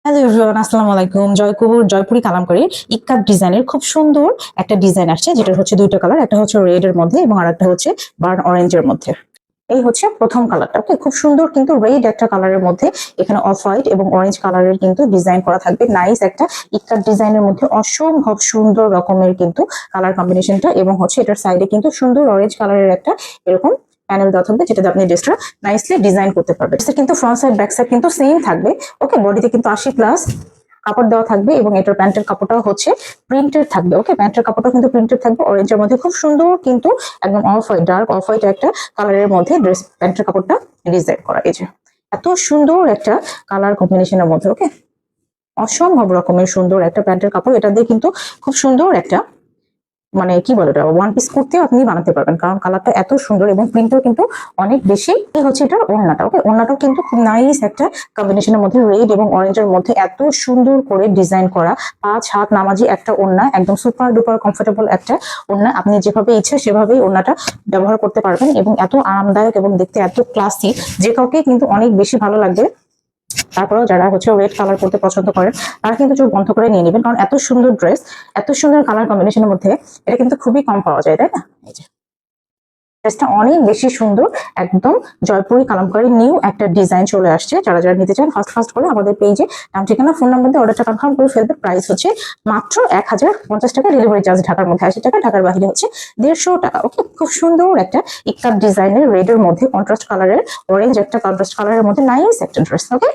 Hello everyone, আসসালামু আলাইকুম। জয়পুরি কালামকারী ইক্কাত ডিজাইনের খুব সুন্দর একটা ডিজাইন আসছে, যেটা হচ্ছে দুইটা কালার, একটা হচ্ছে রেড এর মধ্যে এবং আরেকটা হচ্ছে বার্ন অরেঞ্জের মধ্যে। এই হচ্ছে প্রথম কালারটা, ওকে, খুব সুন্দর কিন্তু রেড একটা কালারের মধ্যে এখানে অফ হোয়াইট এবং অরেঞ্জ কালারের কিন্তু ডিজাইন করা থাকবে। নাইস একটা ইক্কাত ডিজাইনের মধ্যে অসম্ভব সুন্দর রকমের কিন্তু কালার কম্বিনেশনটা, এবং হচ্ছে এটার সাইডে কিন্তু সুন্দর অরেঞ্জ কালারের একটা এরকম প্যানেল দেওয়া থাকবে, যেটাতে আপনি ড্রেসটা নাইসলি ডিজাইন করতে পারবেন। কিন্তু ফ্রন্ট সাইড ব্যাক সাইড কিন্তু সেম থাকবে। ওকে, বডিতে কিন্তু 80+ কাপড় দেওয়া থাকবে এবং এটার প্যান্টের কাপড়টাও হচ্ছে প্রিন্টেড থাকবে। ওকে, প্যান্টের কাপড়টা কিন্তু প্রিন্টেড থাকবে অরেঞ্জের মধ্যে, খুব সুন্দর কিন্তু একদম off white, dark off white একটা কালারের মধ্যে ড্রেস প্যান্টের কাপড়টা ডিজাইন করা। এই যে এত সুন্দর একটা কালার কম্বিনেশনের মধ্যে, ওকে, অসম্ভব রকমের সুন্দর একটা প্যান্টের কাপড়। এটা দিয়ে কিন্তু খুব সুন্দর একটা মানে কি বলে এটা, ওয়ান পিস কুর্তিও আপনি বানাতে পারবেন, কারণ কালারটা এত সুন্দর এবং প্রিন্টও কিন্তু অনেক বেশি। এই হচ্ছে এটার ওড়নাটা। ওকে, ওড়নাটাও কিন্তু খুব নাইস একটা কম্বিনেশনের মধ্যে রেড এবং অরেঞ্জের মধ্যে এত সুন্দর করে ডিজাইন করা, 5 হাত নামাজি একটা ওড়না, একদম সুপার ডুপার কমফোর্টেবল একটা ওড়না। আপনি যেভাবে ইচ্ছে সেভাবেই ওড়নাটা ব্যবহার করতে পারবেন এবং এত আরামদায়ক এবং দেখতে এত ক্লাসি, যে কাউকে কিন্তু অনেক বেশি ভালো লাগবে। তারপরেও যারা হচ্ছে রেড কালার করতে পছন্দ করেন তারা কিন্তু চোখ বন্ধ করে নিয়ে নেবেন, কারণ এত সুন্দর ড্রেস, এত সুন্দর কালার কম্বিনেশনের মধ্যে এটা কিন্তু খুবই কম পাওয়া যায়, তাই না? এই যে ড্রেসটা অনেক বেশি সুন্দর, একদম জয়পুরি কালামকারী নিউ একটা ডিজাইন চলে আসছে। যারা যারা নিতে চান ফার্স্ট করে আমাদের পেজে নাম ঠিকানা ফোন নাম্বার দিয়ে অর্ডারটা কনফার্ম করে ফেলবে। প্রাইস হচ্ছে মাত্র 1050 টাকা, ডেলিভারি চার্জ ঢাকার মধ্যে 80 টাকা, ঢাকার বাইরে হচ্ছে 150 টাকা। ওকে, খুব সুন্দর একটা ইক্কাত ডিজাইনের রেড এর মধ্যে কন্ট্রাস্ট কালারের, অরেঞ্জ একটা কন্ট্রাস্ট কালারের মধ্যে নাইস একটা ড্রেস। ওকে,